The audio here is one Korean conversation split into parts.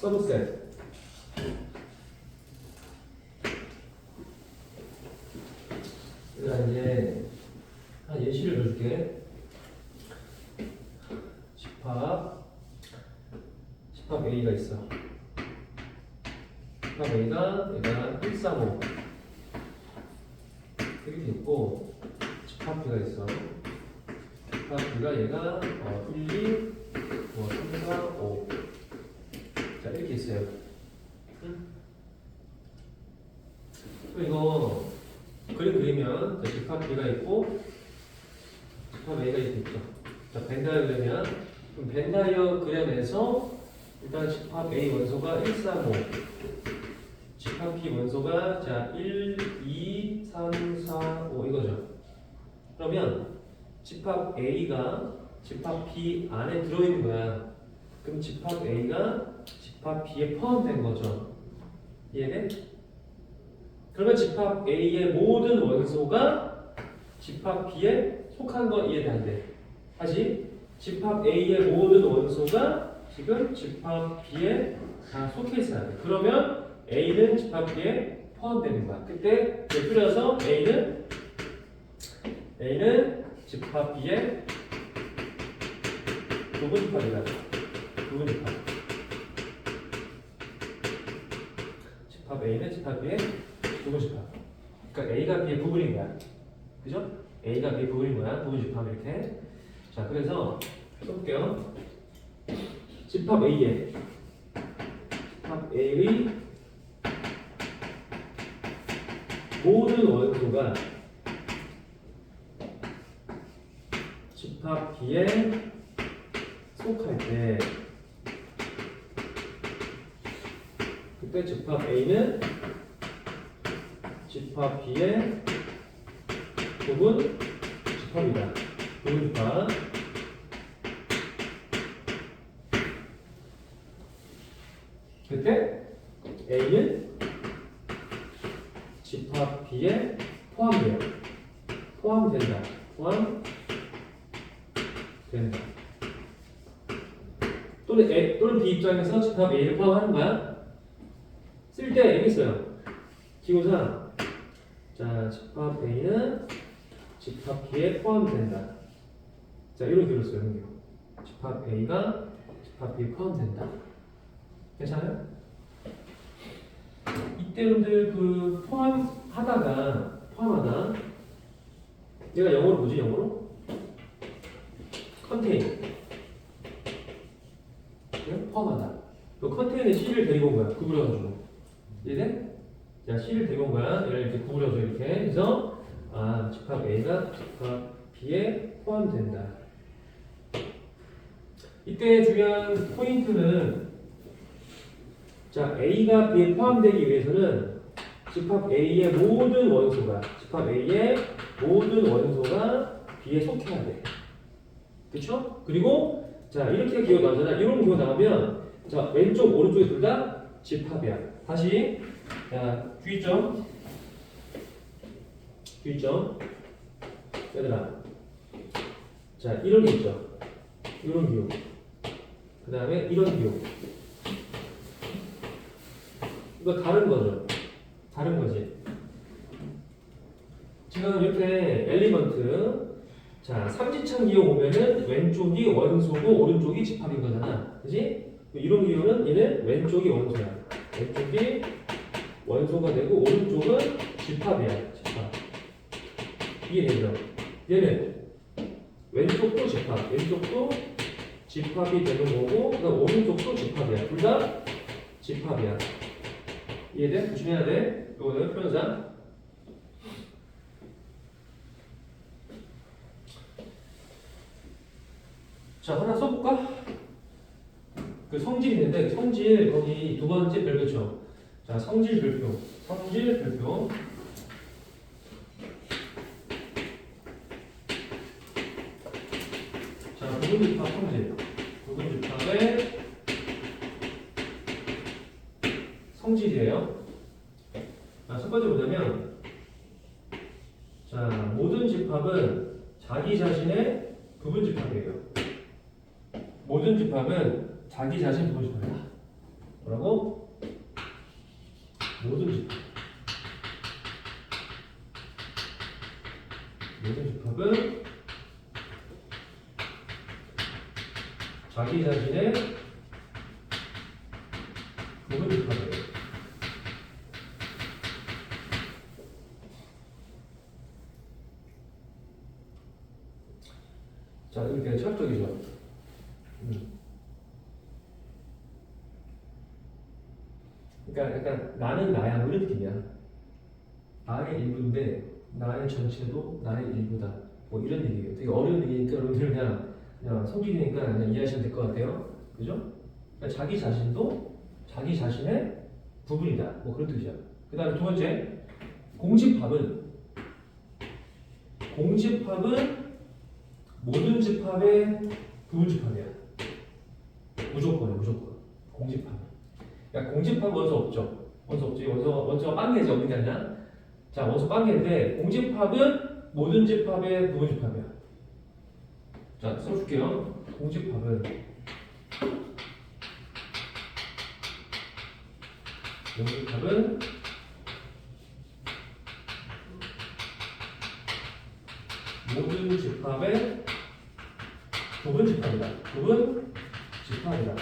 서브셋. 그러니까 이제 한 예시를 들어줄게. 집합 A가 있어. 집합 A가 얘가 1, 3, 5 이렇게 돼 있고, 집합 B가 있어. 집합 B가 얘가 1, 2, 3, 4, 5 자, 이렇게 있어요. 또 이거 그림 그리면 집합 B가 있고 집합 A가 이렇게 있죠. 자, 벤다이어그램이야. 그럼 벤다이어그램에서 일단 집합 A 원소가 1, 3, 5 집합 B 원소가 자 1, 2, 3, 4, 5 이거죠. 그러면 집합 A가 집합 B 안에 들어있는 거야. 그럼 집합 A가 집합 B에 포함된 거죠. 이해돼? 그러면 집합 A의 모든 원소가 집합 B에 속한 거 이해돼 안 돼? 다시 집합 A의 모든 원소가 지금 집합 B에 다 속해 있어야 돼. 그러면 A는 집합 B에 포함되는 거야. 그때 줄여서 A는 집합 B에 부분 집합이다. 부분 집합. 집합 A는 집합 B에 부분 집합. 그러니까 A가 B의 부분인 거야. 그죠? A가 B의 부분인 거야. 부분 집합 이렇게. 자, 그래서 써볼게요. 집합 A의 모든 원소가 집합 B에 속할 때 그때 집합 A는 집합 B의 부분 집합이다. 부분 집합. 그때 A는 집합 B에 포함돼요. 포함된다. 포함된다. 또는 B 입장에서 집합 A를 포함하는 거야. 쓸 때 여기 있어요. 기호상. 자, 집합 A는 집합 B에 포함된다. 자, 이런 기호를 써요. 이런 기호. 집합 A가 집합 B에 포함된다. 괜찮아요? 이때 여러분들 그 포함하다 얘가 영어로 뭐지? 영어로? 컨테인. 포함하다. 그 컨테인에 C를 데리고 온 거야. 구부려가지고. 이해돼? 자, C를 데리고 온 거야. 얘를 이렇게 구부려줘 이렇게. 그래서 집합 A가 집합 B에 포함된다. 이때 중요한 포인트는 자, A가 B에 포함되기 위해서는 집합 A의 모든 원소가 B에 속해야 돼. 그쵸? 그리고 자, 이렇게 기호 나오잖아. 이런 기호 나오면 자, 왼쪽 오른쪽이 둘 다 집합이야. 다시 자, 주의점 얘들아. 자, 이런 게 있죠. 이런 기호. 그 다음에 이런 기호. 이거 다른 거죠. 다른 거지. 지금 이렇게 엘리먼트. 자, 삼지창 기호 보면은 왼쪽이 원소고 오른쪽이 집합인 거잖아. 그지? 이런 기호는 얘는 왼쪽이 원소야. 왼쪽이 원소가 되고 오른쪽은 집합이야. 집합. 이해되죠? 얘는 왼쪽도 집합. 왼쪽도 집합이 되는 거고 그다음 오른쪽도 집합이야. 둘 다 집합이야. 이해돼? 조심해야 돼. 이거는 표현상. 자, 하나 써볼까? 그 성질 있는데 성질 거기 두 번째 별표죠. 자, 성질 별표. 자, 부분 집합 성질. 부분 집합의 성질이에요. 자, 첫 번째 뭐냐면 자, 모든 집합은 자기 자신의 부분 집합이에요. 모든 집합은 자기 자신 부분 집합이다. 뭐라고? 모든 집합. 모든 집합은 자기 자신의 부분 집합이에요. 자, 이렇게 철학적이죠. 그러니까 약간 나는 나야 뭐 이런 느낌이야. 나의 일부인데 나의 전체도 나의 일부다. 뭐 이런 얘기예요. 되게 어려운 얘기니까 여러분들 그냥 성질이니까 그냥 이해하시면 될 것 같아요. 그죠? 그러니까 자기 자신도 자기 자신의 부분이다. 뭐 그런 뜻이야. 그 다음에 두 번째, 공집합은 모든 집합의 부분 집합이야. 무조건이야, 무조건. 공집합. 그러니까 공집합 원소 없죠. 원소 없지. 원소가 빵개지 없는 게 아니라. 자, 원소 빵개인데 공집합은 모든 집합의 부분 집합이야. 자, 써줄게요. 공집합은 모든 집합의 부분 집합이다. 부분 집합이다.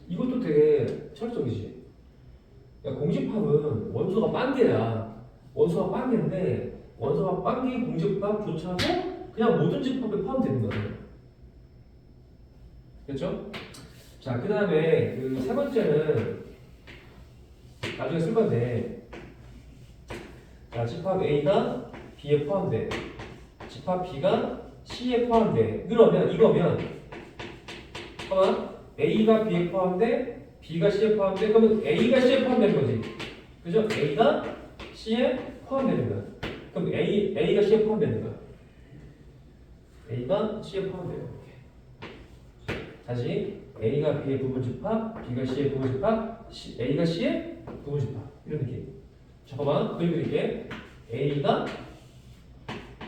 이것도 되게 철학적이지. 그러니까 공집합은 원소가 빵개야. 원소가 빵개인데 원소가 빵개인 공집합조차도 그냥 모든 집합에 포함되는 거예요. 그렇죠? 자, 그 다음에 그 세 번째는 나중에 쓸 건데, 자, 집합 A가 B에 포함돼. 집합 B가 C에 포함돼. 이거면, 봐봐. A가 B에 포함돼, B가 C에 포함돼. 그러면 A가 C에 포함되는 거지. 그죠? A가 C에 포함되는 거야. 그럼 A가 C에 포함되는 거야. A가 C에 포함돼요. 다시 A가 B의 부분 집합, B가 C의 부분 집합, A가 C의 부분 집합. 이런 느낌. 잠깐만, 그림 그릴게. A가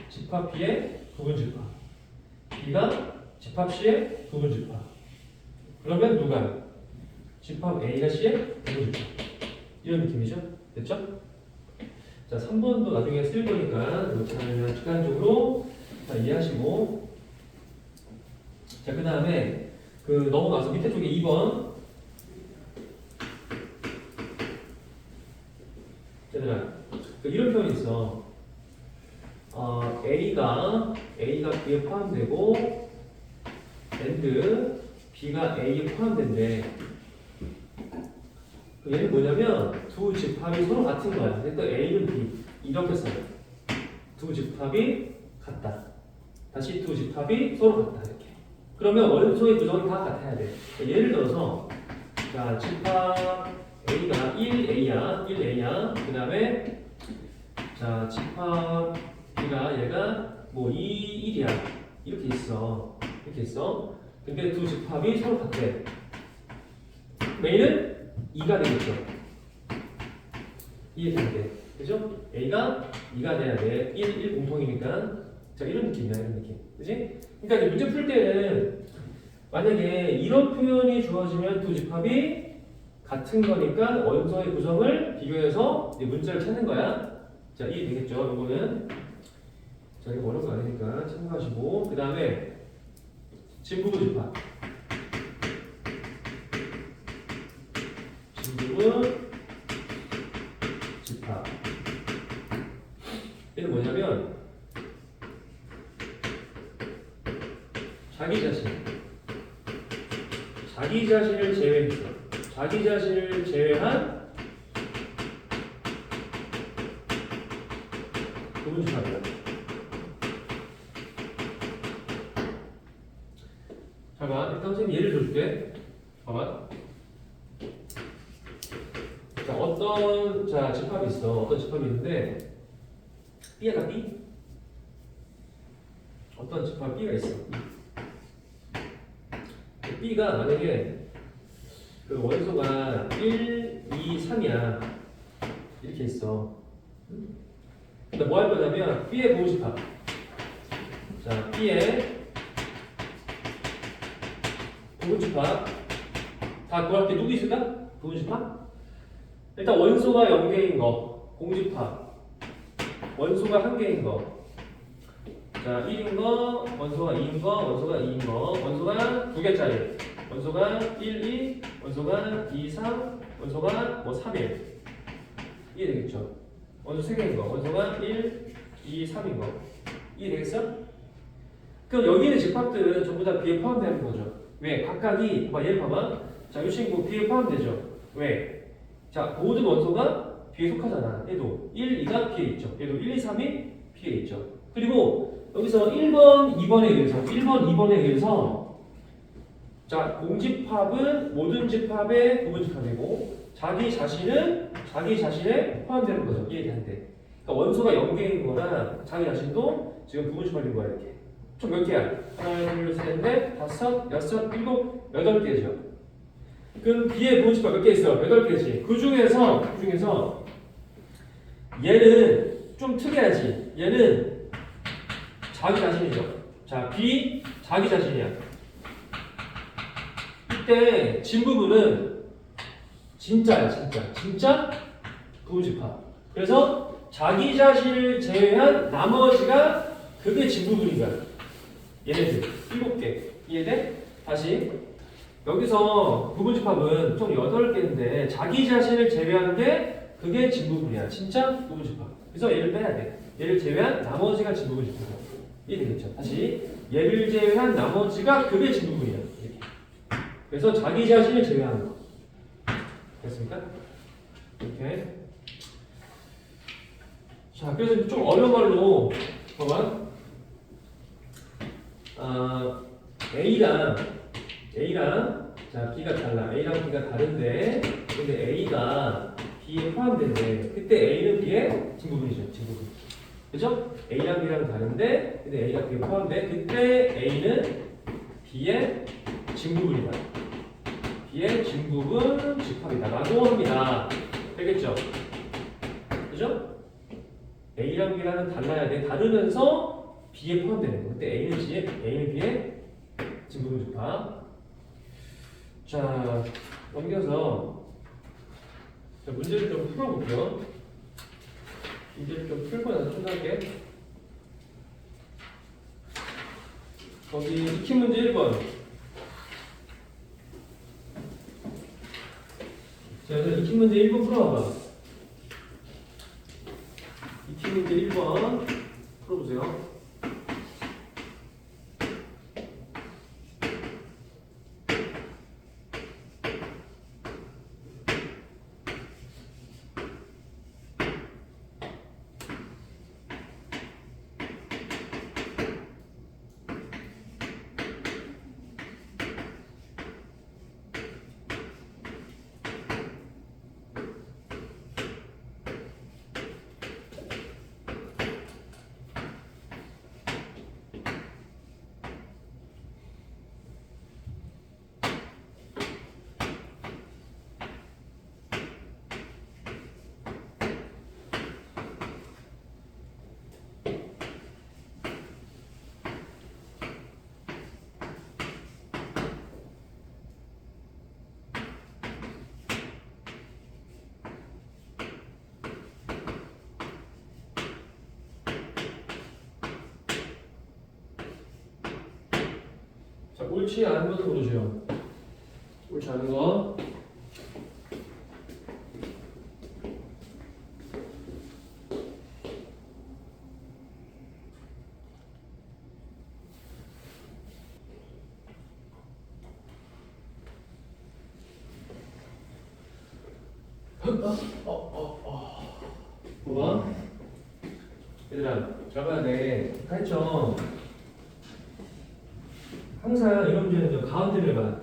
집합 B의 부분 집합, B가 집합 C의 부분 집합. 그러면 누가? 집합 A가 C의 부분 집합. 이런 느낌이죠? 됐죠? 자, 3번도 나중에 쓸 거니까 잘 주관적으로 이해하시고. 자, 그 다음에 넘어가서 밑에 쪽에 2번. 얘들아, 이런 표현이 있어. A가 B에 포함되고, and B가 A에 포함된대. 얘는 뭐냐면, 두 집합이 서로 같은 거야. 그러니까 A는 B. 이렇게 써요. 두 집합이 같다. 다시 두 집합이 서로 같다. 이렇게. 그러면 원소의 구성이 다 같아야 돼. 예를 들어서, 자, 집합 A가 1A야. 그 다음에, 자, 집합 B가 얘가 뭐 1이야. 이렇게 있어. 근데 두 집합이 서로 같대. A는 2가 되겠죠. 이해되는데. 그죠? A가 2가 돼야 돼. 1 공통이니까. 자, 이런 느낌이야, 이런 느낌. 그지? 그러니까 이제 문제 풀 때는 만약에 이런 표현이 주어지면 두 집합이 같은 거니까 원소의 구성을 비교해서 문자를 찾는 거야. 자, 이해되겠죠? 이거는. 자, 이거 어려운 거 아니니까 참고하시고. 그 다음에 진부분 집합. 진부분 집합. 얘는 뭐냐면 자기 자신을 제외해서 자기 자신을 제외한 부분 집합이다. 잠깐만, 일단 선생님 예를 들어줄게. 잠깐만. 자, 어떤 집합이 있어. 어떤 집합이 있는데 B가 B? 어떤 집합 B가 있어. B가 만약에 그 원소가 1, 2, 3이야. 이렇게 있어. 근데 뭐 할 거냐면 B의 부분 집합. 자, B의 부분집합. 다 구할 게 누구 있을까? 부분집합? 일단 원소가 0개인 거, 공집합. 원소가 1개인 거. 자, 1인 거, 원소가 2인 거, 원소가 2인 거, 원소가 2개짜리. 원소가 1, 2, 원소가 2, 3, 원소가 뭐 3, 1. 이해 되겠죠? 원소 3개인 거, 원소가 1, 2, 3인 거. 이해 되겠어? 그럼 여기 있는 집합들은 전부 다 B에 포함되는 거죠. 왜? 각각이, 얘를 봐봐. 자, 이 친구 B에 포함되죠. 왜? 자, 모든 원소가 B에 속하잖아. 얘도 1, 2가 B에 있죠. 얘도 1, 2, 3이 B에 있죠. 그리고 여기서 1번, 2번에 의해서 1번, 2번에 의해서 자, 공집합은 모든 집합의 부분집합이고 자기 자신은 자기 자신에 포함되는 거죠. 이해되는데. 그러니까 원소가 0개인 거랑 자기 자신도 지금 부분집합인 거야 이렇게. 총 몇 개야? 하나, 둘, 셋, 넷, 다섯, 여섯, 일곱, 8개죠. 그럼 B의 부분집합 몇 개 있어? 8개지. 그 중에서 얘는 좀 특이하지. 얘는 자기 자신이죠. 자, B 자기 자신이야. 이때 진 부분은 진짜야, 진짜 부분집합. 그래서 자기 자신을 제외한 나머지가 그게 진 부분인 거야. 얘네들 7개. 이해돼? 다시 여기서 부분집합은 총 8개인데 자기 자신을 제외한 게 그게 진 부분이야. 진짜 부분집합. 그래서 얘를 빼야 돼. 얘를 제외한 나머지가 진 부분집합. 이해되겠죠? 다시 얘를 제외한 나머지가 그게 진 부분이야. 이렇게. 그래서 자기 자신을 제외하는 거. 됐습니까? 이렇게. 자, 그래서 좀 어려운 말로 봐봐. A랑 자 B가 달라. A랑 B가 다른데 근데 A가 B에 포함된대. 그때 A는 B의 진부분이죠. 진부분. 그죠? A랑 B랑 다른데 근데 A가 B에 포함돼. 그때 A는 B의 진부분이다. B의 진부분 집합이다 라고 합니다. 되겠죠? 그죠? A랑 B랑은 달라야 돼. 다르면서 B에 포함되는 거. 그때 A는 B의 진부분 집합. 자, 넘겨서 자, 문제를 좀 풀어볼게요. 문제를 좀 풀고 나서 끝날게. 거기 익히 문제 1번. 자, 그래서 익히 문제 1번 풀어봐봐. 익히 문제 1번 풀어보세요. 자, 옳지 않은 것을 고르세요. 옳지 않은 거. 봐봐. 얘들아, 잡아야 돼. 했죠? 항상 이런 문제는 가운데를 봐.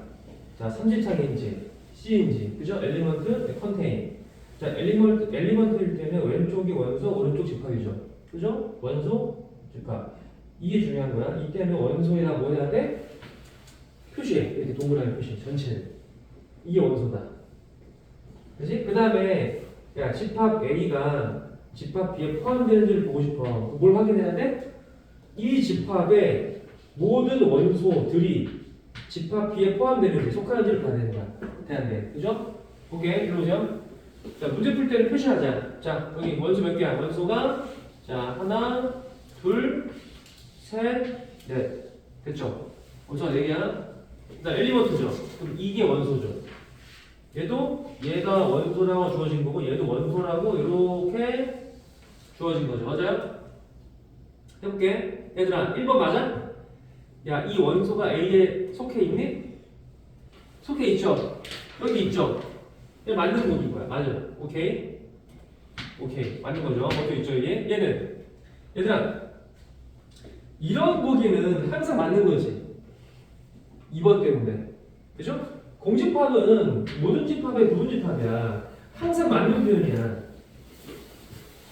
자, 삼지창인지, C인지, 그죠? 엘리먼트, 컨테인. 자, 엘리먼트일 때는 왼쪽이 원소, 오른쪽 집합이죠. 그죠? 원소, 집합. 이게 중요한 거야. 이때는 원소에다 뭐 해야 돼? 표시해. 이렇게 동그라미 표시, 전체를. 이게 원소다. 그지? 그 다음에, 야, 집합 A가 집합 B에 포함되는지를 보고 싶어. 뭘 확인해야 돼? 이 집합의 모든 원소들이 집합 B에 포함되는지 속하는지를 봐야 되는 거야. 돼야 돼. 그죠? 오케이. 들어오죠? 자, 문제 풀 때는 표시하자. 자, 여기 원소 몇 개야? 원소가 자, 하나, 둘, 셋, 넷. 됐죠? 원소가 4개야. 그다음 엘리먼트죠. 그럼 이게 원소죠. 얘가 원소라고 주어진 거고 얘도 원소라고 이렇게 주어진 거죠. 맞아요? 해볼게. 얘들아, 1번 맞아? 야, 이 원소가 A에 속해 있니? 속해 있죠? 여기 있죠? 얘 맞는 거인 거야. 맞아요. 오케이? 오케이. 맞는 거죠. 어디 있죠, 얘는? 얘들아, 이런 보기는 항상 맞는 거지. 2번 때문에. 그죠? 공집합은 모든 집합의 부분집합이야. 항상 맞는 표현이야.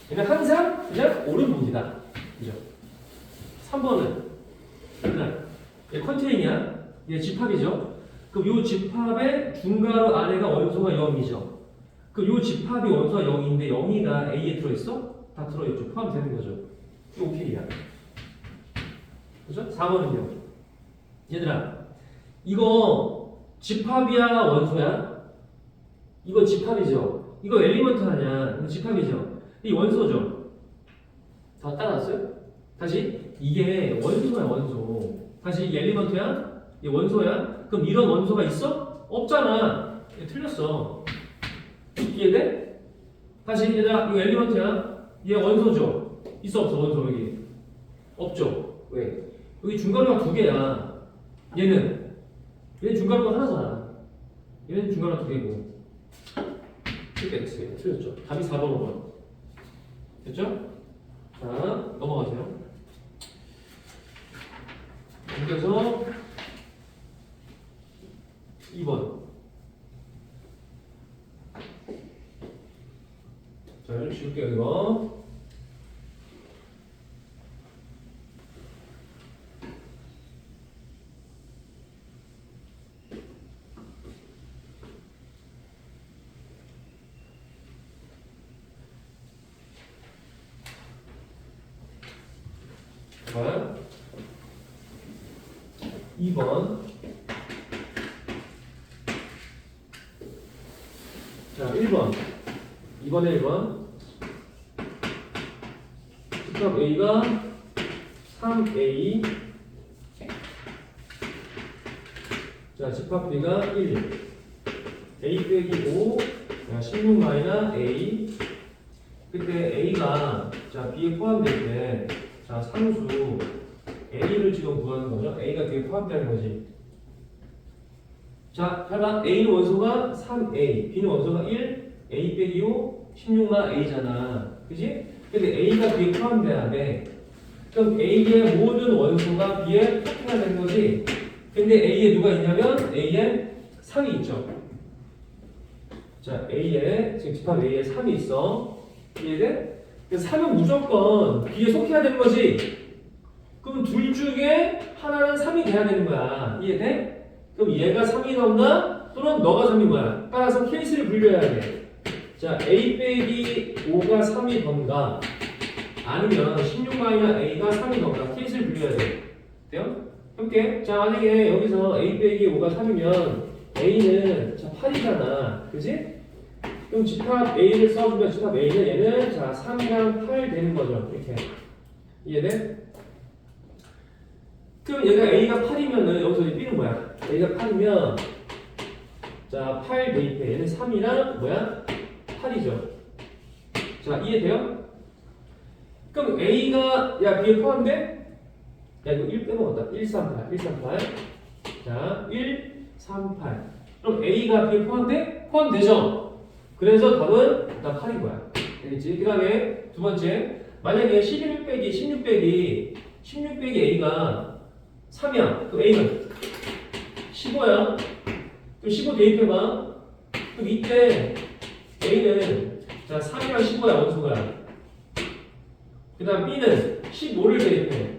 그냥 항상 그냥 옳은 보기다. 그죠? 3번은 얘 컨테이너야. 얘 집합이죠. 그럼 요 집합의 중괄호 안에가 원소가 0이죠. 그럼 요 집합이 원소가 0인데 0이가 A에 들어있어? 다 들어있죠. 포함되는 거죠. 이거 오케이야. 그죠? 4번은요. 얘들아, 이거 집합이야 원소야? 이거 집합이죠. 이거 엘리먼트 아니야. 이거 집합이죠. 이 원소죠. 다 따라왔어요? 다시 이게 원소야 원소. 다시 이 엘리먼트야? 이 원소야? 그럼 이런 원소가 있어? 없잖아. 얘 틀렸어. 이해돼? 다시 얘들아, 이거 엘리먼트야? 얘 원소죠. 있어 없어 원소 여기? 없죠. 왜? 여기 중괄호가 2개야. 얘는 중괄호가 하나잖아. 얘는 중괄호가 2개고. X예요. 틀렸죠. 답이 4번, 5번. 됐죠? 자, 넘어가세요. 그래서 2번. 자, 좀 지울게요, 이거. 자, 2번. 자, 1번. 2번에 1번. 집합 A가 3A. 자, 집합 B가 1. A 빼기 5. 자, 16 마이너스 A. 그때 A가 자, B에 포함될 때 자, 상수 A를 지금 구하는 거죠. A가 B에 포함되는 거지. 자, 봐봐. A는 원소가 3A, B는 원소가 1, A 빼기 5, 16만 A잖아. 그지? 근데 A가 B에 포함돼야 돼. 그럼 A의 모든 원소가 B에 포함해야 되는 거지. 근데 A에 누가 있냐면 A에 3이 있죠. 자, A에, 지금 집합 A에 3이 있어. 이해돼? 그래서 3은 무조건 B에 속해야 되는 거지. 그럼 둘 중에 하나는 3이 돼야 되는 거야. 이해돼? 그럼 얘가 3이 나온다? 또는 너가 3인 거야. 따라서 케이스를 분류해야 돼. 자, A 빼기 5가 3이던가 아니면 16-A가 3이던가 케이스를 분류해야 돼. 돼요? 해볼게. 자, 만약에 여기서 A 빼기 5가 3이면 A는 자 8이잖아. 그지? 그럼 집합 A를 써주면 집합 A는 얘는 자 3이랑 8 되는 거죠. 이렇게. 이해돼? 그럼 얘가 A가 8이면은 여기서 B는 뭐야? A가 8이면 자 8 대입해. 얘는 3이랑 뭐야? 8이죠. 자, 이해돼요? 그럼 A가 야 B에 포함돼? 야 이거 1 빼먹었다. 1, 3, 8. 1, 3, 8. 자, 1, 3, 8. 그럼 A가 B에 포함돼? 포함되죠? 그래서 답은 나 8인 거야. 알겠지? 그 다음에 두 번째. 만약에 11 빼기 16 빼기 A가 3이야. 그럼 A는 15야. 그럼 15 대입해봐. 그럼 이때 A는 자 3이랑 15야 원소가. 그 다음 B는 15를 대입해.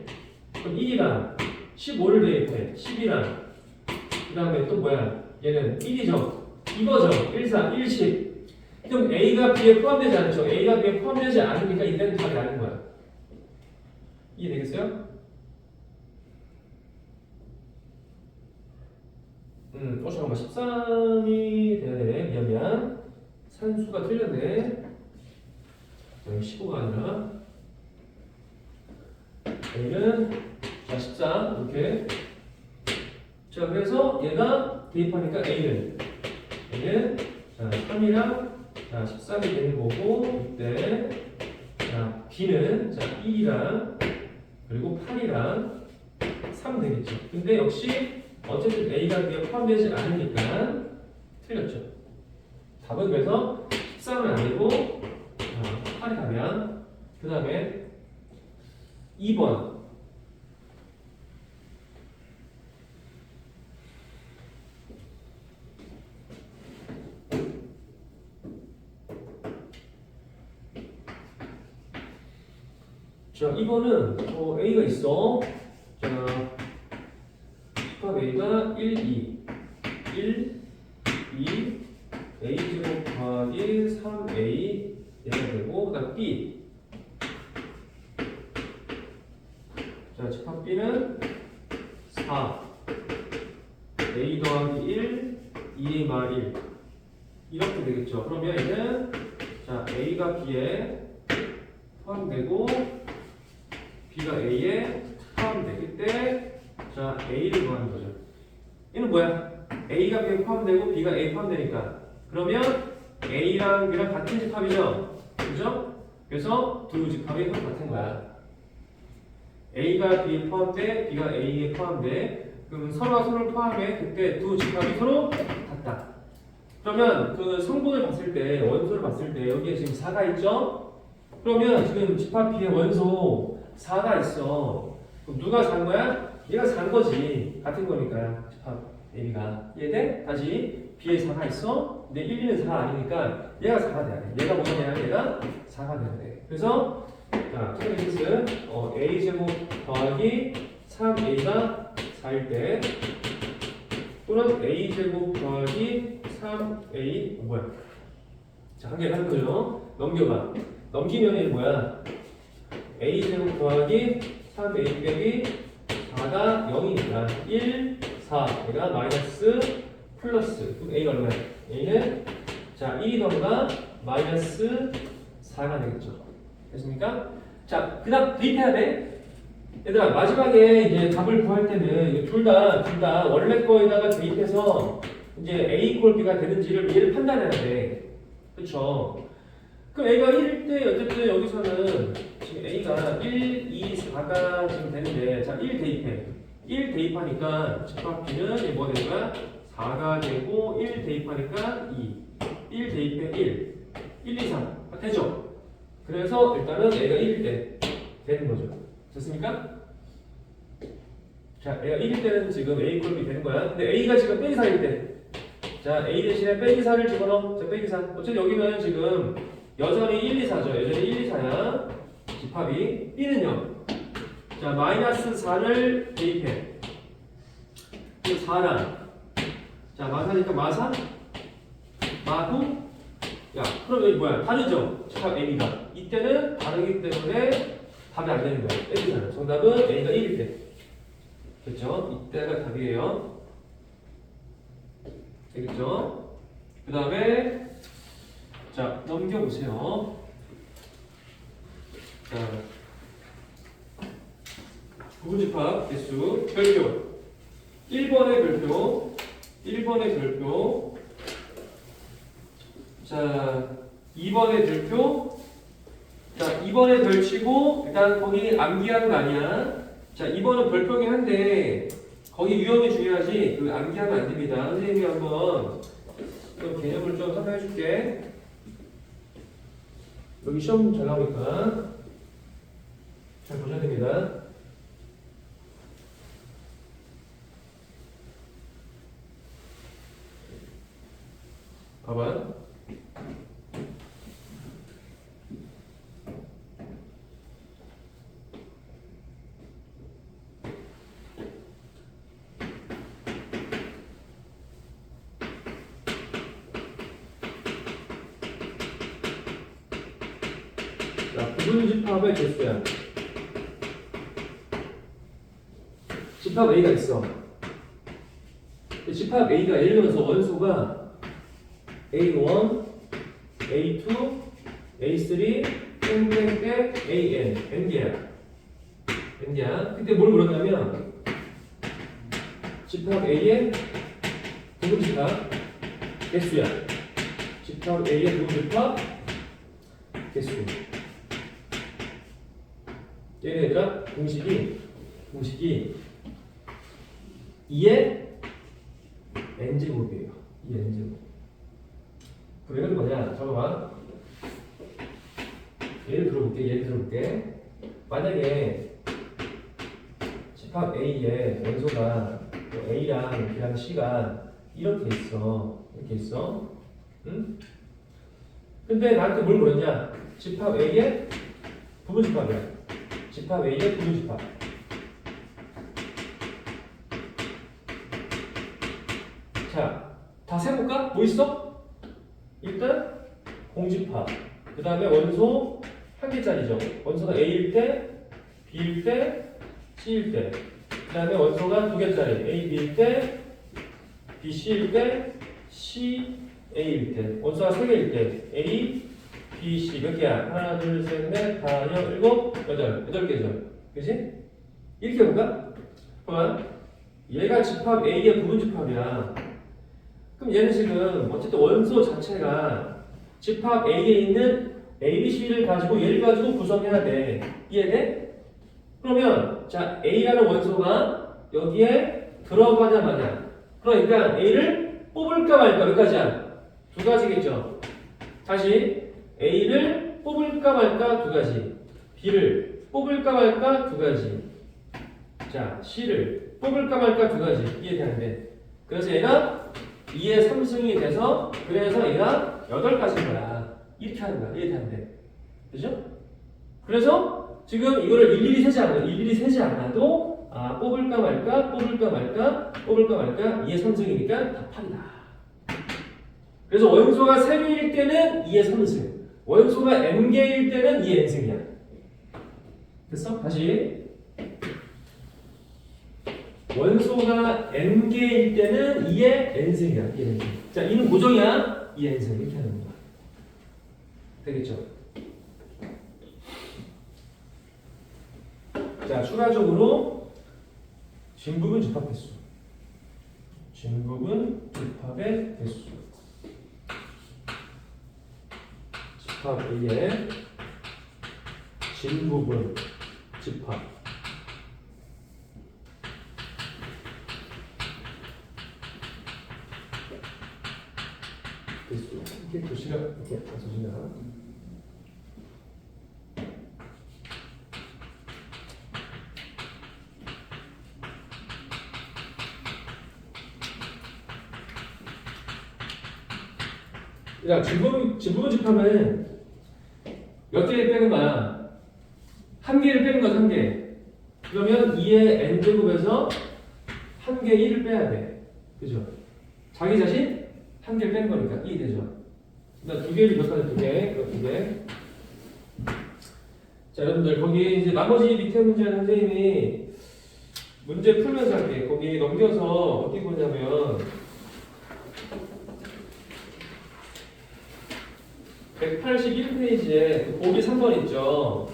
그럼 1이랑 15를 대입해. 10이랑. 그 다음에 또 뭐야? 얘는 1이죠. 이거죠. 1, 4, 1, 10. 그럼 A가 B에 포함되지 않죠. A가 B에 포함되지 않으니까 이때는 답이 아닌 거야. 이해되겠어요? 잠깐만 13이 돼야 되네. 미안. 산수가 틀렸네. 여기 15가 아니라 A는 자 13 이렇게. 자 그래서 얘가 대입하니까 A는 자 3이랑 자 13이 되는 거고 이때 자 B는 자 1이랑 그리고 8이랑 3 되겠죠. 근데 역시 어쨌든 A가 B에 포함되지 않으니까 틀렸죠. 답은 그래서 13은 아니고 8이 답이야. 그 다음에 2번. 자, 2번은 A가 있어. 자, 집합 A가 1, 2, 1, 2, A 제곱 곱하기 3A 얘가 되고, 그 다음 B. 자, 집합 B는 4, A 더하기 1, 2A 말 1. 이렇게 되겠죠. 그러면 얘는 자, A가 B에 포함되고, B가 A에 포함되기 때, 자, A를 구하는 거죠. 얘는 뭐야? A가 B에 포함되고 B가 A에 포함되니까. 그러면 A랑 B랑 같은 집합이죠? 그죠? 그래서 두 집합이 같은 거야. A가 B에 포함돼, B가 A에 포함돼. 그럼 서로가 서로를 포함해. 그때 두 집합이 서로 같다. 그러면 그 성분을 봤을 때, 원소를 봤을 때 여기에 지금 4가 있죠? 그러면 지금 집합 B의 원소 4가 있어. 그럼 누가 4인 거야? 얘가 4인 거지. 같은 거니까 집합 AB가. 이해돼? 다시 B에 4가 있어. 근데 1, 2는 4 아니니까 얘가 4가 돼야 돼. 얘가 뭐냐? 얘가 4가 돼야 돼. 그래서 자, 트랜스 A 제곱 더하기 3A가 4일 때 또는 A 제곱 더하기 3A 뭐야? 자, 한 개를 하는 거죠. 넘겨봐. 넘기면 얘는 뭐야? A 제곱 더하기 3A 빼기 4가 0이니까 1, 4 얘가 마이너스 플러스 그럼 A가 얼마야? A는 자 1이던가 마이너스 4가 되겠죠. 됐습니까? 자, 그 다음 대입해야 돼. 얘들아 마지막에 이제 답을 구할 때는 둘 다 원래 거에다가 대입해서 이제 A 이퀄 B가 되는지를 얘를 판단해야 돼. 그쵸? 그럼 A가 1일 때 어쨌든 여기서는 지금 A가 1, 2, 4가 지금 되는데 자 1 대입해. 1 대입하니까 집합 B는 뭐 되는 거야? 4가 되고 1 대입하니까 2. 1 대입해 1. 1, 2, 3. 되죠? 그래서 일단은 A가 1일 때 되는 거죠. 됐습니까? 자, A가 1일 때는 지금 A 이퀄 B 되는 거야. 근데 A가 지금 빼기 4일 때. 자, A 대신에 빼기 4를 집어넣어. 자, 빼기 4. 어쨌든 여기는 지금 여전히 1, 2, 4죠. 여전히 1, 2, 4야. 집합이. B는요. 자, 마이너스 4를 대입해. 그 4랑. 자, 마사니까 마사? 마구? 야, 그럼 여기 뭐야? 다르죠? 집합 A가. 이때는 다르기 때문에 답이 안 되는 거야. 빼기 4는. 정답은 A가 1일 때. 그렇죠? 이때가 답이에요. 되겠죠? 그 다음에 자 넘겨보세요. 자 부분집합 개수 별표 1번의 별표 자 2번의 별표 자 2번의 별치고 일단 거기 암기하는 거 아니야. 자 2번은 별표긴 한데 거기 유형이 중요하지 그 암기하면 안 됩니다. 선생님이 한번 좀 개념을 좀 설명해 줄게. 여기 시험 잘 나오니까 잘 보셔야 됩니다. 봐봐. 부분집합의 개수야. 집합 A가 있어. 집합 A가 예를 들어서 원소가 A1, A2, A3, 땡땡땡, AN, N개야. N개야. 그때 뭘 물었냐면 집합 A의 부분집합 개수야. 집합 A의 부분집합 개수. 얘네들아 공식이 2의 n제곱이에요. 2의 n제곱. 그러면 뭐냐? 잠깐만. 예를 들어볼게. 만약에 집합 A의 원소가 A랑 B랑 C가 이렇게 있어. 응? 근데 나한테 뭘 물었냐? 집합 A의 부분집합이야. 집합 A의 부분집합. 자, 다 세볼까? 뭐 있어? 일단 공집합. 그 다음에 원소 한 개짜리죠. 원소가 A일 때, B일 때, C일 때. 그 다음에 원소가 두 개짜리. A, B일 때, B, C일 때, C, A일 때. 원소가 세 개일 때. A, B, C 몇 개야? 하나, 둘, 셋, 넷, 다, 여, 일곱, 여덟 개죠. 그치? 이렇게 해볼까? 그러면 얘가 집합 A의 부분집합이야. 그럼 얘는 지금 어쨌든 원소 자체가 집합 A에 있는 A, B, C를 가지고 얘를 가지고 구성해야 돼. 이해돼? 그러면 자 A라는 원소가 여기에 들어가자마자 그러니까 A를 뽑을까 말까 몇 가지야? 두 가지겠죠. 다시 A를 뽑을까 말까 두 가지. B를 뽑을까 말까 두 가지. 자 C를 뽑을까 말까 두 가지. 이해되는데 그래서 얘가 2의 3승이 돼서 그래서 얘가 8가지인 거야. 이렇게 하는 거야. 이해되는데 그죠? 그래서 지금 이거를 일일이 세지 않아도 뽑을까 말까 2의 3승이니까 다 8이다. 그래서 원소가 3개일 때는 2의 3승, 원소가 n개일 때는 2의 n승이야. 됐어? 다시 원소가 n개일 때는 2의 n승이야. 2의 n승. 자, 이는 고정이야. 2의 n승 이렇게 하는 거야. 되겠죠? 자, 추가적으로 진부분 집합 개수. 진부분 집합의 개수. 집합 A의 진부분 집합. 개수. 이렇게 도시락 이렇게 써주면. 야, 진부분 집합은 몇 개를 빼는 거야? 한 개를 빼는 거야, 한 개. 그러면 2의 n제곱에서 한 개 1을 빼야 돼. 그죠? 자기 자신 한 개를 빼는 거니까 이해되죠? 그러니까 두 개를 몇 가지 두 개. 자, 여러분들 거기 이제 나머지 밑에 문제는 선생님이 문제 풀면서 할게. 거기 넘겨서 어떻게 보냐면 181페이지에 보기 3번 있죠.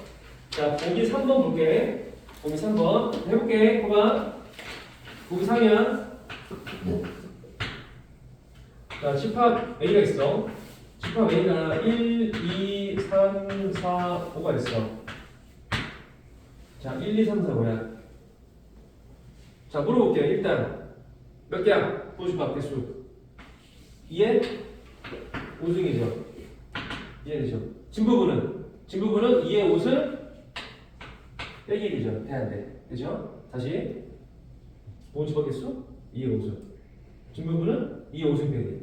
자, 보기 3번 볼게. 보기 3번 해볼게. 봐봐. 보기 3이야. 자, 집합 A가 있어. 집합 A가 1, 2, 3, 4, 5가 있어. 자, 1, 2, 3, 4 뭐야? 자, 물어볼게요. 일단 몇 개야? 부집합 개수 2의 5승이죠. 이해되죠? 진부분은 2의 5승 빼기 1이죠. 돼안돼. 그죠? 다시 부집합 개수 2의 5승. 진부분은 2의 5승 빼기.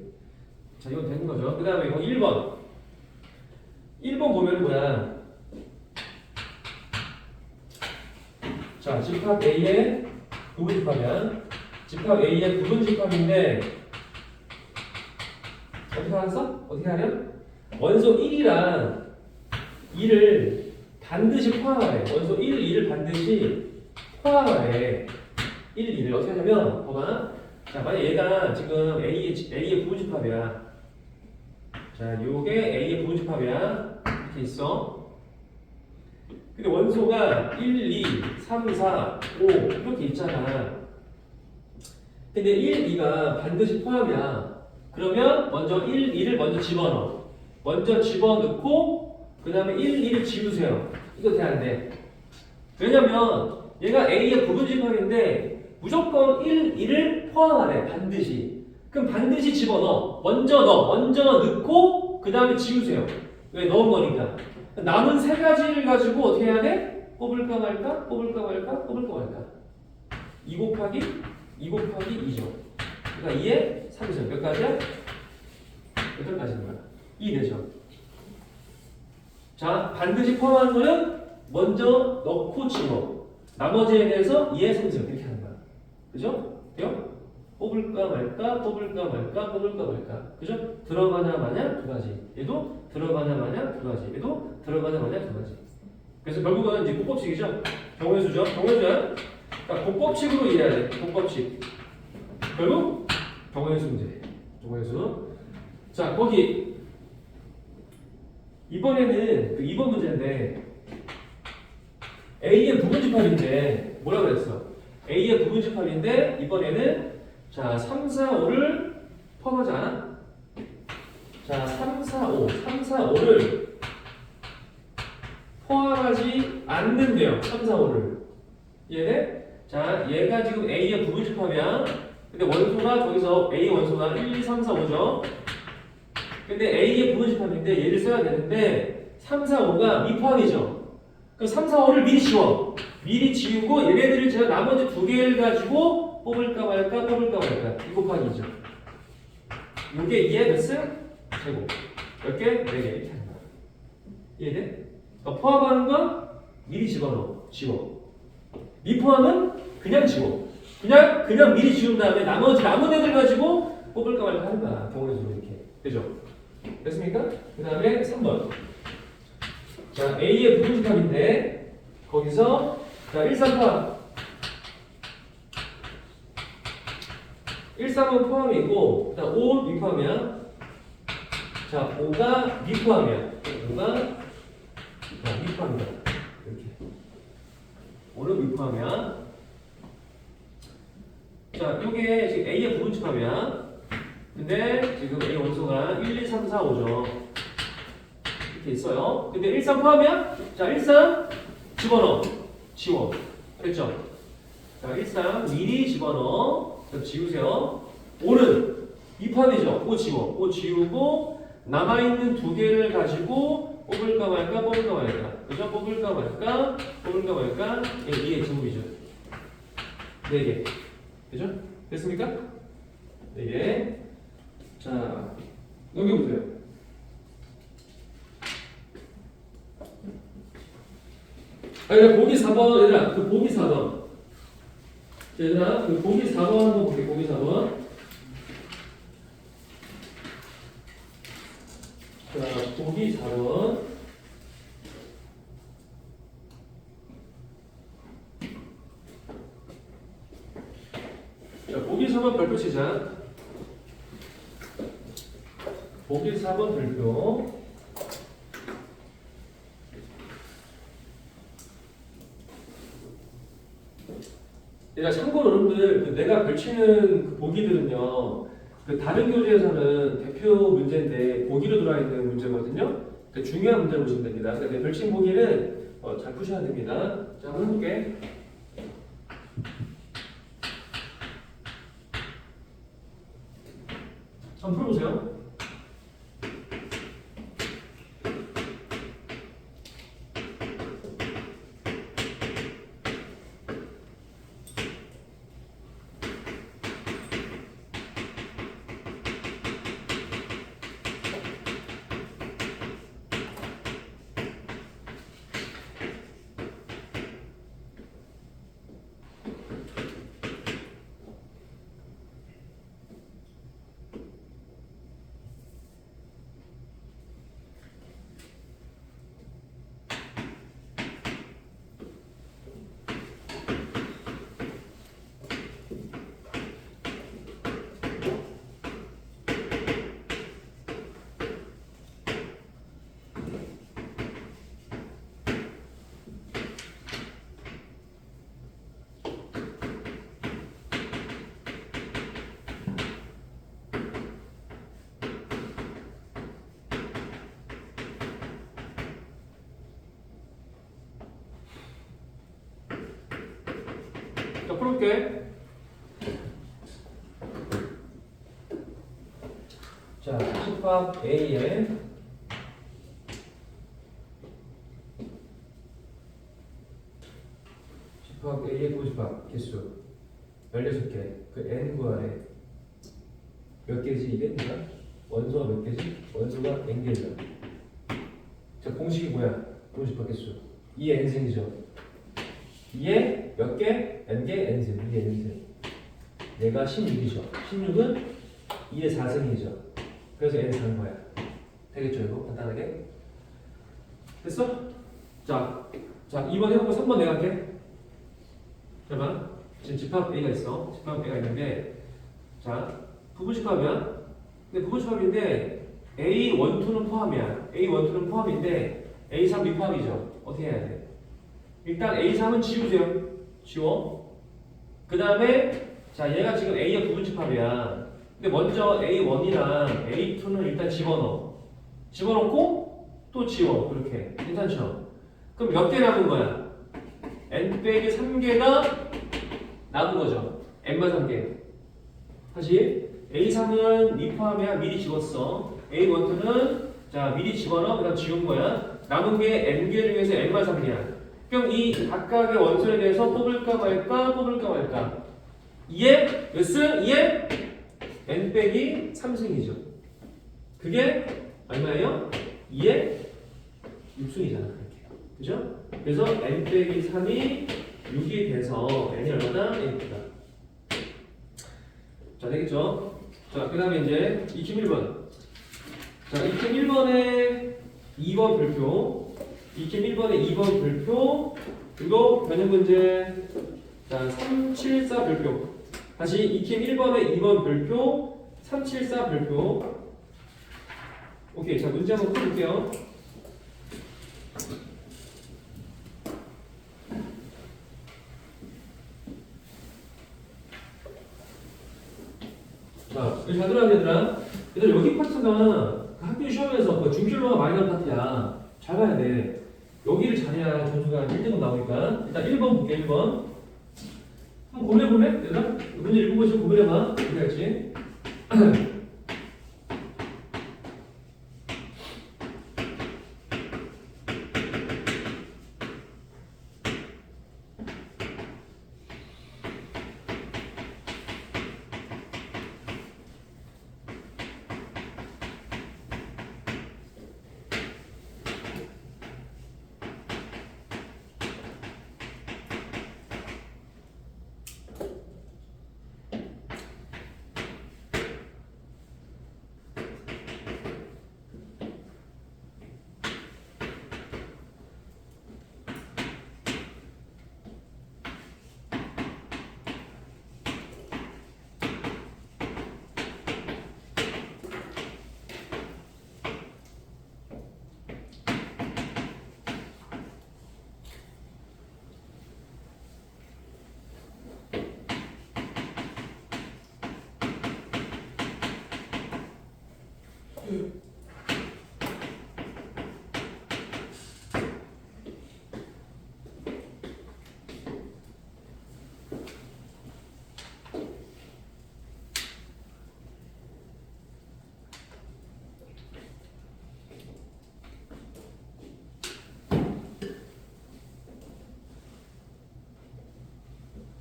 자, 이건 되는 거죠. 그 다음에 이거 1번. 1번 보면 뭐야? 자, 집합 A의 부분집합이야. 집합 A의 부분집합인데 어떻게 알았어? 어떻게 하냐? 원소 1이랑 2를 반드시 포함하래. 원소 1, 2를 반드시 포함하래. 1, 2를 어떻게 하냐면 봐봐. 자, 만약 얘가 지금 A의 부분집합이야. 자, 요게 A의 부분집합이야. 이렇게 있어. 근데 원소가 1, 2, 3, 4, 5 이렇게 있잖아. 근데 1, 2가 반드시 포함이야. 그러면 먼저 1, 2를 먼저 집어넣어. 먼저 집어넣고 그 다음에 1, 2를 지우세요. 이거 돼야 안 돼. 왜냐면 얘가 A의 부분집합인데 무조건 1, 2를 포함하래. 반드시. 그럼 반드시 집어넣어. 먼저 넣고 그 다음에 지우세요. 왜? 넣은 거니까. 남은 세 가지를 가지고 어떻게 해야 돼? 뽑을까 말까? 뽑을까 말까? 뽑을까 말까? 2 곱하기 2죠. 그러니까 2에 3이죠. 몇 가지야? 8가지인 거야. 2 되죠. 자, 반드시 포함하는 거는 먼저 넣고 지워. 나머지에 대해서 2에 3이죠. 이렇게 하는 거야. 그죠? 돼요? 뽑을까 말까? 뽑을까 말까? 뽑을까 말까? 그죠? 들어가냐 마냐? 2가지. 얘도 들어가냐 마냐? 2가지. 얘도 들어가냐 마냐? 2가지. 그래서 결국은 이제 곱법칙이죠. 경우의 수야. 그러니까 곱법칙으로 이해해야 돼. 곱법칙. 결국 경우의 수 문제. 경우의 수. 자, 거기 이번에는 그 2번 문제인데 A의 부분집합인데 뭐라 그랬어? A의 부분집합인데 이번에는 자, 3, 4, 5를 포함하지 않아? 자, 3, 4, 5를 포함하지 않는데요. 3, 4, 5를. 이해돼? 자, 얘가 지금 A의 부분집합이야. 근데 원소가 저기서 A 원소가 1, 2, 3, 4, 5죠. 근데 A의 부분집합인데 얘를 써야 되는데 3, 4, 5가 미포함이죠. 그럼 3, 4, 5를 미리 지워. 미리 지우고 얘네들을 제가 나머지 두 개를 가지고 뽑을까 말까 2 곱하기 2죠. 요게 2의 몇 수? 제곱. 몇 개? 4개. 이렇게 하는 거야. 이해돼? 그러니까 포함하는 건 미리 집어넣어. 지워. 미포함은 그냥 지워. 그냥 미리 지운 다음에 나머지 남은 애들 가지고 뽑을까 말까 하는 거야. 경우의 수로 이렇게. 되죠? 됐습니까? 그 다음에 3번. 자, A의 부분집합인데 거기서 자, 1, 3 포함. 1, 3은 포함이고 그다음 5 미포함이야. 자, 5가 미포함이야. 5가 미포함이다. 이렇게. 5는 미포함이야. 자, 요게 지금 A의 부분집합이야. 근데 지금 A 원소가 1, 2, 3, 4, 5죠. 이렇게 있어요. 근데 1, 3 포함이야? 자, 1, 3 집어넣어. 지워. 됐죠? 자, 1, 3 미리 집어넣어. 자, 지우세요. 5는 2 포함이죠. 5 지워. 5 지우고 남아있는 두 개를 가지고 뽑을까 말까? 그죠? 뽑을까 말까? 이게 2의 제곱이죠. 4개. 그죠? 됐습니까? 4개. 자, 넘겨보세요. 아니, 보기 4번, 얘들아, 그 보기 4번. 얘들아, 그 보기 4번 한번 볼게, 보기 4번. 자, 보기 4번. 자, 보기 4번 별표 치자. 보기 4번 별표. 얘가 참고로 여러분들 그 내가 걸치는 그 보기들은요, 그 다른 교재에서는 대표 문제인데 보기로 들어와 있는 문제거든요. 그 중요한 문제를 보시면 됩니다. 근데 별칭 보기는 잘 푸셔야 됩니다. 자, 한번 해볼게. 한번 풀어보세요. 풀어볼게. 자, 집합 A에 집합 A의 부집합 개수 16개. 그 n 구하래. 몇 개지 이게? 그러니까 원소가 몇 개지? 원소가 n 개죠. 자, 공식이 뭐야? 부집합 개수 2의 n승이죠. 2의 몇 개? n개 n승. 2의 n승. 얘가 16이죠. 16은 2의 4승이죠. 그래서 n 사는 거야. 되겠죠 이거? 간단하게? 됐어? 자 2번 해보고 3번 내가 할게. 잠깐만. 지금 집합 A가 있어. 집합 A가 있는데, 자, 부분집합이야. 근데 부분집합인데, A12는 포함이야. A12는 포함인데, A3 미포함이죠. 어떻게 해야 돼? 일단 A3은 지우세요. 지워. 그 다음에, 자, 얘가 지금 A의 부분집합이야. 근데 먼저 A1이랑 A2는 일단 집어넣어. 집어넣고, 또 지워. 그렇게. 괜찮죠? 그럼 몇 개 남은 거야? n 빼기 3개가 남은 거죠. n만 3개. 다시 A3은 미포함이야. 미리 지웠어. A12는 자 미리 집어넣어. 그 다음 지운 거야. 남은 게 n개 중에서 n만 3개야. 그럼 이 각각의 원소에 대해서 뽑을까 말까 뽑을까 말까. 2의 몇 승? 2의 n 빼기 3승이죠. 그게 얼마예요? 2의 6승이잖아. 그죠? 그래서 n 빼기 3이 6이 돼서 n이 얼마나? n이다. 자, 되겠죠? 자, 그 다음에 이제 익힘 1번. 자, 익힘 1번에 2번 별표. 익힘 1번에 2번 별표. 그리고 변형 문제. 자, 374 별표. 다시 익힘 1번에 2번 별표. 374 별표. 오케이. 자, 문제 한번 풀어볼게요. 자, 여기 잘 들어야 되더라. 얘들 여기 파트가 학교 시험에서 그 중킬로가 많이 나온 파트야. 잘 봐야 돼. 여기를 잘해야 점수가 1등급 나오니까. 일단 1번 볼게, 1번. 한번 고민해볼래? 얘들아? 문제 읽어보시고 고민해봐. 어떻게 할지.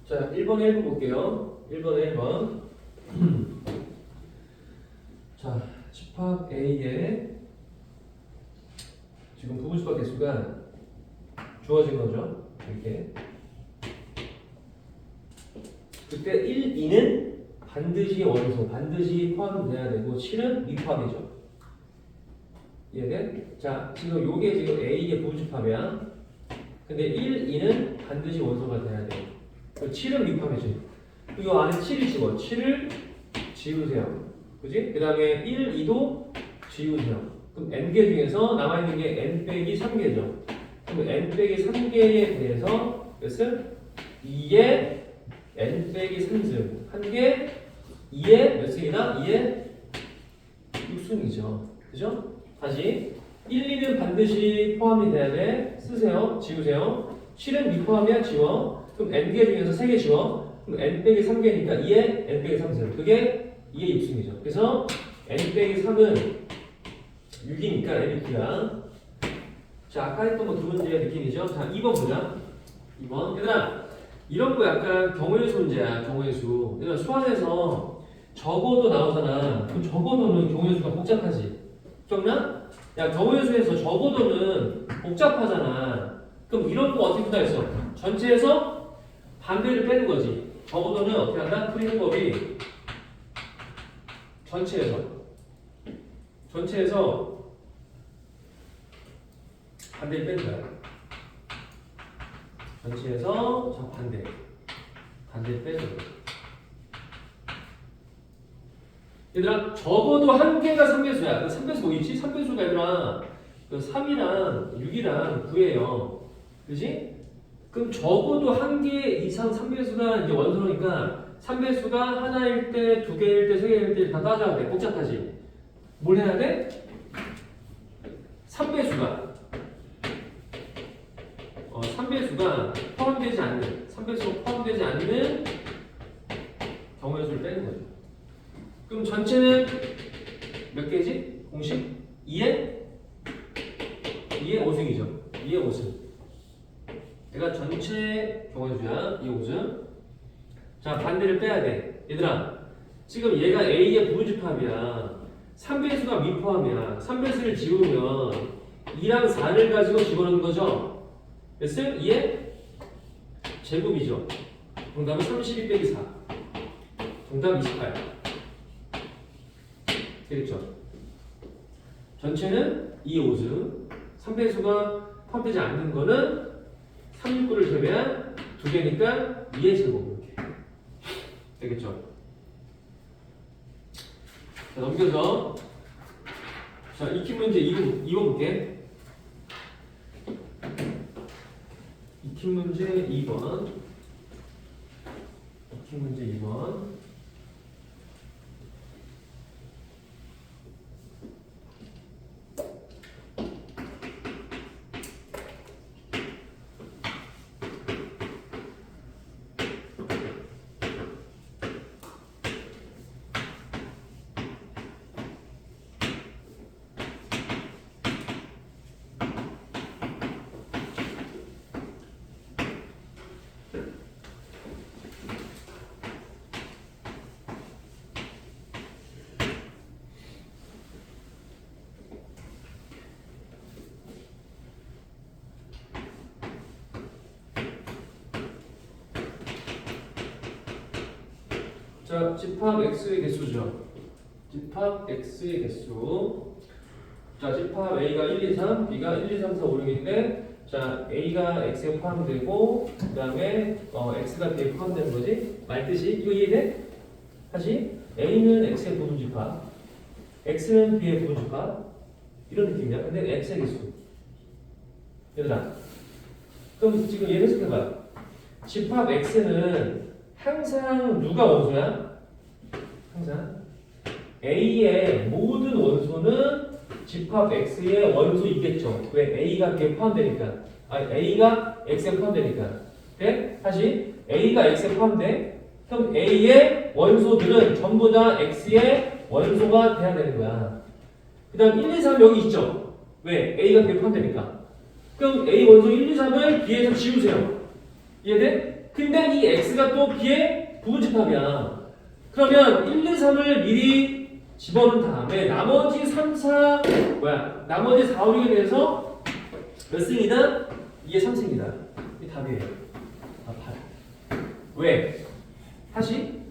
자, 1번에 1번 볼게요. 1번에 1번. 자, 집합 A에 지금 부분집합 개수가 주어진 거죠. 이렇게. 그때 1, 2는 반드시 원소, 반드시 포함돼야 되고 7은 미포함이죠. 이해돼? 자, 지금 요게 지금 A의 부분집합이야. 근데 1, 2는 반드시 원소가 돼야 돼. 7은 미포함이지. 이거 안에 7이 집어. 7을 지우세요. 그지? 그 다음에 1, 2도 지우세요. 그럼 n개 중에서 남아있는 게 n 빼기 3개죠. 그럼 n 빼기 3개에 대해서 몇은? 2의 n 빼기 3승. 한 개, 2의 몇 승이다? 2의 6승이죠. 그죠? 다시 1, 2는 반드시 포함이 돼야 돼. 쓰세요. 지우세요. 7은 미포함이야. 지워. 그럼 n개 중에서 3개 지워. 그럼 n 빼기 3개니까 2에 n 빼기 3세요. 그게 2의 6승이죠. 그래서 n 빼기 3은 6이니까 n 6이야. 자, 아까 했던 거 두 문제의 느낌이죠. 자, 2번 보자. 2번. 얘들아, 이런 거 약간 경우의 수 문제야. 경우의 수. 얘들아, 수학에서 적어도 나오잖아. 그럼 적어도는 경우의 수가 복잡하지. 기억나? 야, 경우의 수에서 적어도는 복잡하잖아. 그럼 이런 거 어떻게 푼다 했어? 전체에서 반대를 빼는 거지. 적어도는 어떻게 한다? 풀이는 법이 전체에서 반대를 빼는 거야. 전체에서 저 반대를 빼는 거야. 얘들아, 적어도 한 개가 3배수야. 3배수 뭐 있지? 3배수가 얘들아, 3이랑 6이랑 9예요. 그지? 그럼 적어도 한 개 이상 3배수가 이제 원소니까 3배수가 하나일 때, 두 개일 때, 세 개일 때 다 따져야 돼. 복잡하지? 뭘 해야 돼? 3배수가 3배수가 포함되지 않는 3배수가 포함되지 않는 경우의 수를 빼는 거죠. 그럼 전체는 몇 개지? 공식? 2의 5승이죠. 2의 5승. 얘가 전체 경우의 수야. 2의 5승. 자, 반대를 빼야 돼. 얘들아, 지금 얘가 A의 부분집합이야. 3배수가 미포함이야. 3배수를 지우면 2랑 4를 가지고 집어넣는 거죠. 몇 승? 2의 제곱이죠. 정답은 32 빼기 4. 정답 28. 되겠죠? 전체는 2의 5승. 3배수가 포함되지 않는 거는 3, 6, 9를 제외한 두 개니까 2의 제곱. 이렇게. 되겠죠? 자, 넘겨서 자, 익히 문제 2번 볼게. 익히 문제 2번. 익히 문제 2번. 자, 집합 x의 개수죠. 집합 x의 개수. 자, 집합 a가 1, 2, 3, b가 1, 2, 3, 4, 5, 6인데, 자, a가 x에 포함되고, 그 다음에 x가 b에 포함되는 거지? 말뜻이 이거 이해돼? 다시 a는 x의 부분 집합, x는 b의 부분 집합, 이런 느낌이야. 근데 x의 개수. 얘들아, 그럼 지금 얘 해석해봐. 집합 x는 항상 누가 원소야? 항상 A의 모든 원소는 집합 X의 원소이겠죠. 왜? A가 B에 포함되니까. A가 X에 포함되니까. 네? 다시 A가 X에 포함돼. 그럼 A의 원소들은 전부 다 X의 원소가 돼야 되는 거야. 그 다음 1, 2, 3 여기 있죠. 왜? A가 B에 포함되니까. 그럼 A 원소 1, 2, 3을 B에서 지우세요. 이해돼? 근데 이 X가 또 B의 부분집합이야. 그러면 1, 2, 3을 미리 집어넣은 다음에 나머지 3, 4, 나머지 4, 5, 6에 대해서 몇 승이다? 2의 3승이다. 이게 답이에요. 8. 왜? 다시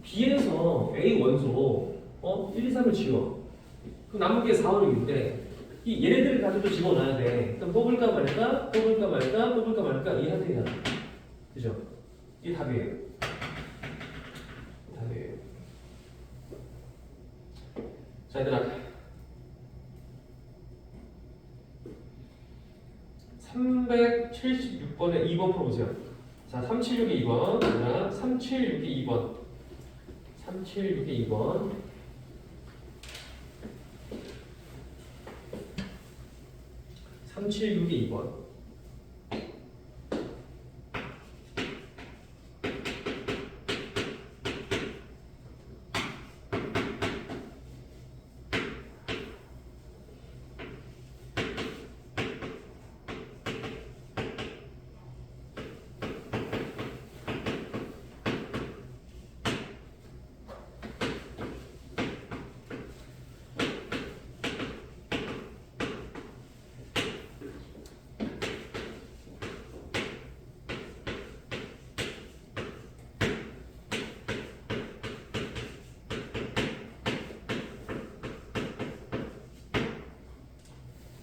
B에서 A 원소 1, 2, 3을 지워. 그럼 남은 게 4, 5, 6인데 이 얘네들을 가지고 집어넣어야 돼. 그럼 뽑을까 말까? 뽑을까 말까? 뽑을까 말까? 이 선택이잖아. 그죠? 이게 답이에요. 답이에요. 자, 얘들아. 376번에 2번 풀어보세요. 자, 376의 2번. 자, 376의 2번. 376의 2번. 376의 2번.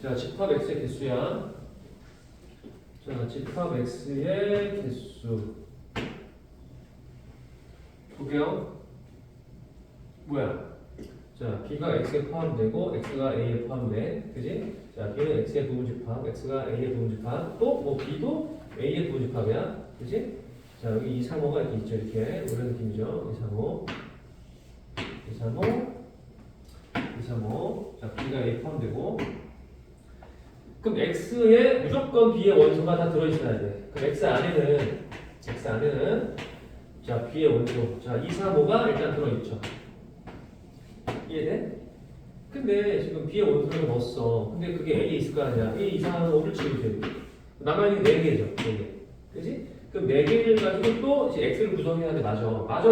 자, 집합 x의 개수야. 자, 집합 x의 개수. 볼게요. 뭐야? 자, b가 x에 포함되고 x가 a에 포함돼. 그지? 자, b는 x의 부분집합, x가 a의 부분집합, 또 뭐 b도 a의 부분집합이야. 그지? 자, 여기 2, 3, 5가 이렇게 있죠. 이렇게. 이런 느낌이죠. 2, 3, 5. 2, 3, 5. 2, 3, 5. 자, b가 a에 포함되고. 그럼 x에 무조건 b의 원소가 다 들어있어야 돼. 그럼 x 안에는 자, b의 원소. 자, 2, 3, 5가 일단 들어있죠. 이해돼? 근데 지금 b의 원소를 넣었어. 근데 그게 a에 있을 거 아니야. 1, 2, 3, 5를 치우면 돼. 남아있는 4개죠. 4개. 그지? 그럼 4개를 가지고 또 이제 x를 구성해야 돼. 맞아.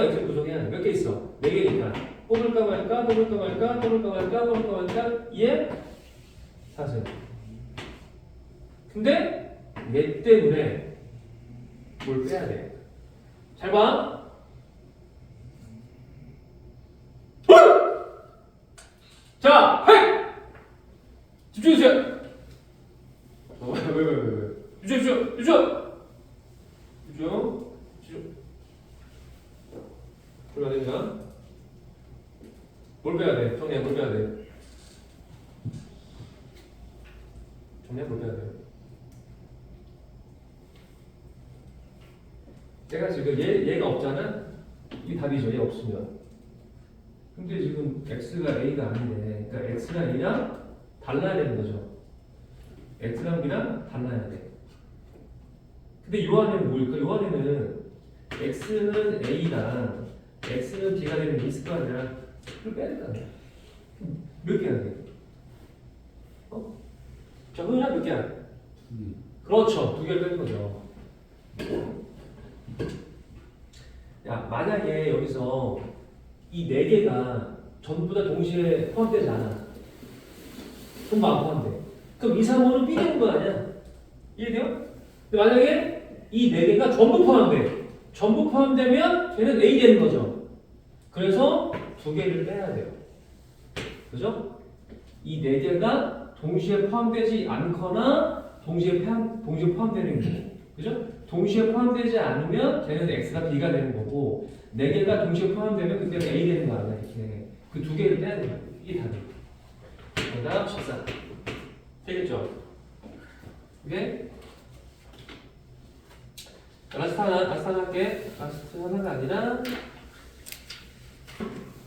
x를 구성해야 돼. 몇 개 있어? 4개니까. 뽑을까 말까, 뽑을까 말까, 뽑을까 말까, 뽑을까 말까. 이해? 사실. 근데 얘 때문에 뭘 빼야 돼? 잘 봐. 자, 헤이! 집중해주세요. 왜? 집중. 불러야 됩니다. 뭘 빼야 돼? 정리해, 뭘 빼야 돼? 뭘 빼야 돼? 내가 지금 얘가 없잖아? 이게 답이죠, 얘 없으면. 근데 지금 x가 a가 아닌데, 그러니까 x랑 a랑 달라야 되는 거죠. x랑 b랑 달라야 돼. 근데 요 안에는 뭘까? 요 안에는 x는 a랑 x는 b가 되는 게 있을 거 아니야. 그걸 빼야 될 거 아니야. 몇 개야 돼? 자, 그냥 몇 개야? 그렇죠. 2개를 빼는 거죠. 야, 만약에 여기서 이 4개가 전부 다 동시에 포함되지 않아. 전부 안 포함돼. 그럼 2, 3, 5는 B 되는 거 아니야? 이해돼요? 근데 만약에 이 4개가 전부 포함돼. 전부 포함되면 걔는 A 되는 거죠. 그래서 2개를 빼야 돼요. 그죠? 이 4개가 동시에 포함되지 않거나 동시에 포함되는 거고. 그죠? 동시에 포함되지 않으면 걔는 X가 B가 되는 거고 4개가 동시에 포함되면 그때는 A 되는 거 아니야. 이렇게. 그 2개를 빼야 돼요. 이게 답이에요. 정답 14. 되겠죠? 오케이? 라스트 하나 할게. 라스트 하나가 아니라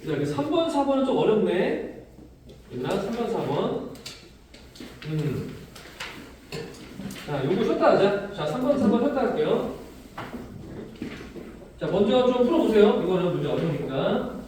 여기 3번, 4번은 좀 어렵네. 얘들아, 3번, 4번. 자, 요거 쉬었다 하자. 자, 3번, 4번 쉬었다 할게요. 자, 먼저 좀 풀어보세요. 이거는 문제 어려우니까.